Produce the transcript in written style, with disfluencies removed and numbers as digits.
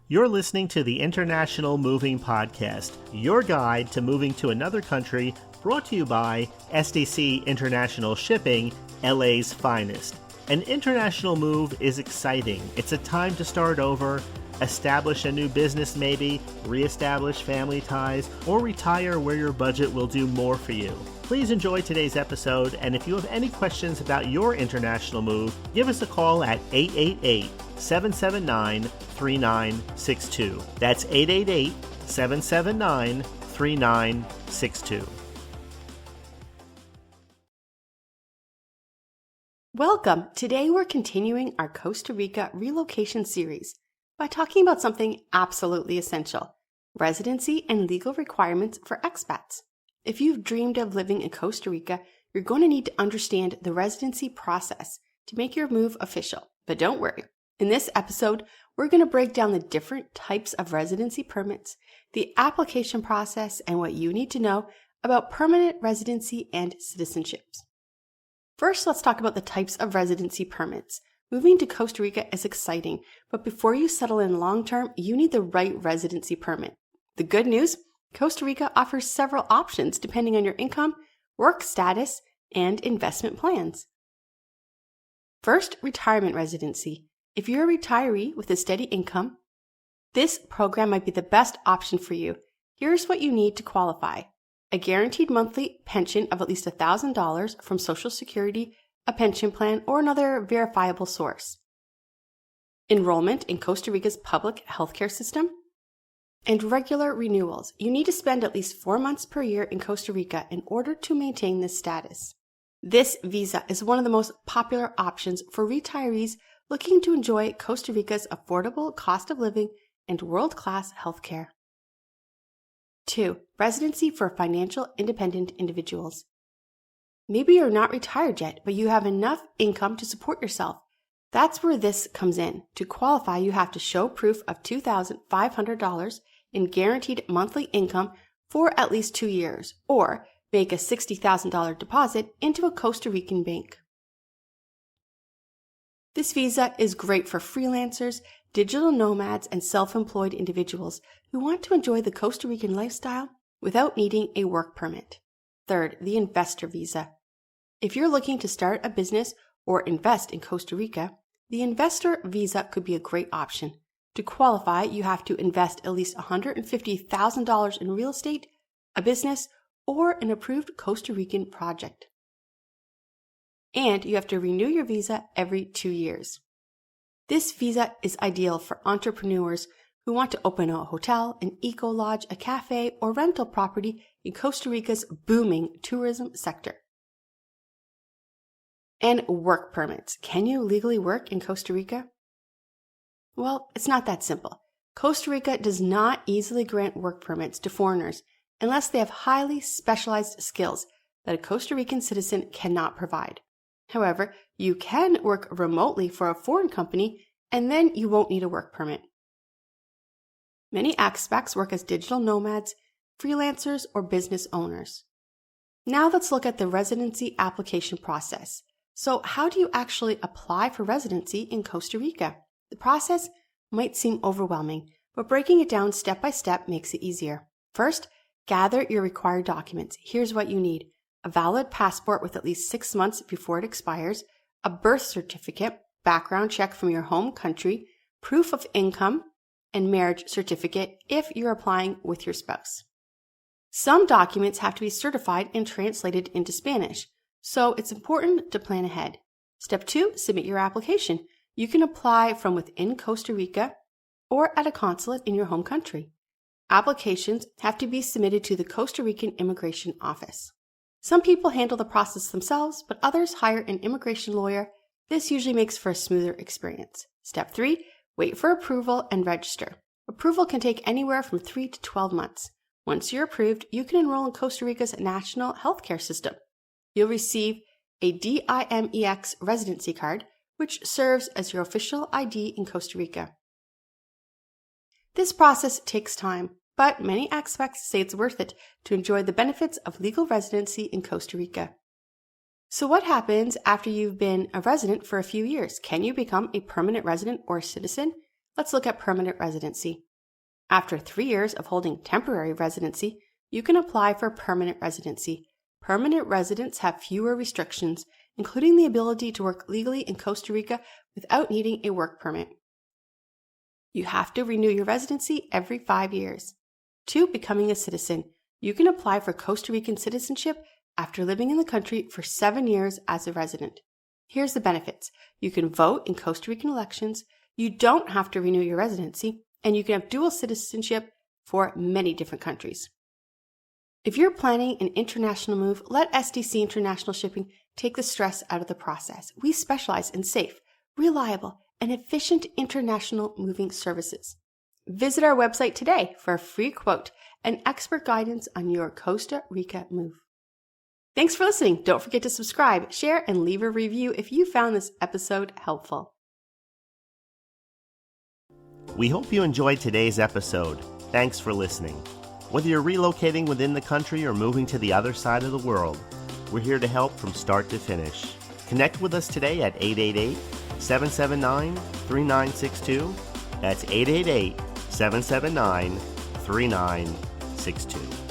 You're listening to the International Moving Podcast, your guide to moving to another country, brought to you by SDC International Shipping, LA's finest. An international move is exciting. It's a time to start over, establish a new business maybe, reestablish family ties, or retire where your budget will do more for you. Please enjoy today's episode, and if you have any questions about your international move, give us a call at 888-779-3962. That's 888-779-3962. Welcome! Today we're continuing our Costa Rica relocation series by talking about something absolutely essential: residency and legal requirements for expats. If you've dreamed of living in Costa Rica, you're going to need to understand the residency process to make your move official. But don't worry. In this episode, we're going to break down the different types of residency permits, the application process, and what you need to know about permanent residency and citizenships. First, let's talk about the types of residency permits. Moving to Costa Rica is exciting, but before you settle in long-term, you need the right residency permit. The good news: Costa Rica offers several options depending on your income, work status, and investment plans. First, retirement residency. If you're a retiree with a steady income, this program might be the best option for you. Here's what you need to qualify: a guaranteed monthly pension of at least $1,000 from Social Security, a pension plan, or another verifiable source, enrollment in Costa Rica's public healthcare system, and regular renewals. You need to spend at least 4 months per year in Costa Rica in order to maintain this status. This visa is one of the most popular options for retirees looking to enjoy Costa Rica's affordable cost of living and world-class healthcare. 2. Residency for financial independent individuals. Maybe you're not retired yet, but you have enough income to support yourself. That's where this comes in. To qualify, you have to show proof of $2,500 in guaranteed monthly income for at least 2 years, or make a $60,000 deposit into a Costa Rican bank. This visa is great for freelancers, digital nomads, and self-employed individuals who want to enjoy the Costa Rican lifestyle without needing a work permit. Third, the investor visa. If you're looking to start a business or invest in Costa Rica, the investor visa could be a great option. To qualify, you have to invest at least $150,000 in real estate, a business, or an approved Costa Rican project. And you have to renew your visa every 2 years. This visa is ideal for entrepreneurs who want to open a hotel, an eco-lodge, a cafe, or rental property in Costa Rica's booming tourism sector. And work permits. Can you legally work in Costa Rica? Well, it's not that simple. Costa Rica does not easily grant work permits to foreigners unless they have highly specialized skills that a Costa Rican citizen cannot provide. However, you can work remotely for a foreign company, and then you won't need a work permit. Many expats work as digital nomads, freelancers, or business owners. Now let's look at the residency application process. So how do you actually apply for residency in Costa Rica? The process might seem overwhelming, but breaking it down step by step makes it easier. First, gather your required documents. Here's what you need: a valid passport with at least 6 months before it expires, a birth certificate, background check from your home country, proof of income, and marriage certificate if you're applying with your spouse. Some documents have to be certified and translated into Spanish, so it's important to plan ahead. Step 2, submit your application. You can apply from within Costa Rica or at a consulate in your home country. Applications have to be submitted to the Costa Rican Immigration Office. Some people handle the process themselves, but others hire an immigration lawyer. This usually makes for a smoother experience. Step 3, wait for approval and register. Approval can take anywhere from 3 to 12 months. Once you're approved, you can enroll in Costa Rica's national healthcare system. You'll receive a DIMEX residency card, which serves as your official ID in Costa Rica. This process takes time, but many expats say it's worth it to enjoy the benefits of legal residency in Costa Rica. So what happens after you've been a resident for a few years? Can you become a permanent resident or citizen? Let's look at permanent residency. After 3 years of holding temporary residency, you can apply for permanent residency. Permanent residents have fewer restrictions, including the ability to work legally in Costa Rica without needing a work permit. You have to renew your residency every 5 years. 2. Becoming a citizen. You can apply for Costa Rican citizenship after living in the country for 7 years as a resident. Here's the benefits. You can vote in Costa Rican elections, you don't have to renew your residency, and you can have dual citizenship for many different countries. If you're planning an international move, let SDC International Shipping take the stress out of the process. We specialize in safe, reliable, and efficient international moving services. Visit our website today for a free quote and expert guidance on your Costa Rica move. Thanks for listening. Don't forget to subscribe, share, and leave a review if you found this episode helpful. We hope you enjoyed today's episode. Thanks for listening. Whether you're relocating within the country or moving to the other side of the world, we're here to help from start to finish. Connect with us today at 888-779-3962. That's 888-779-3962.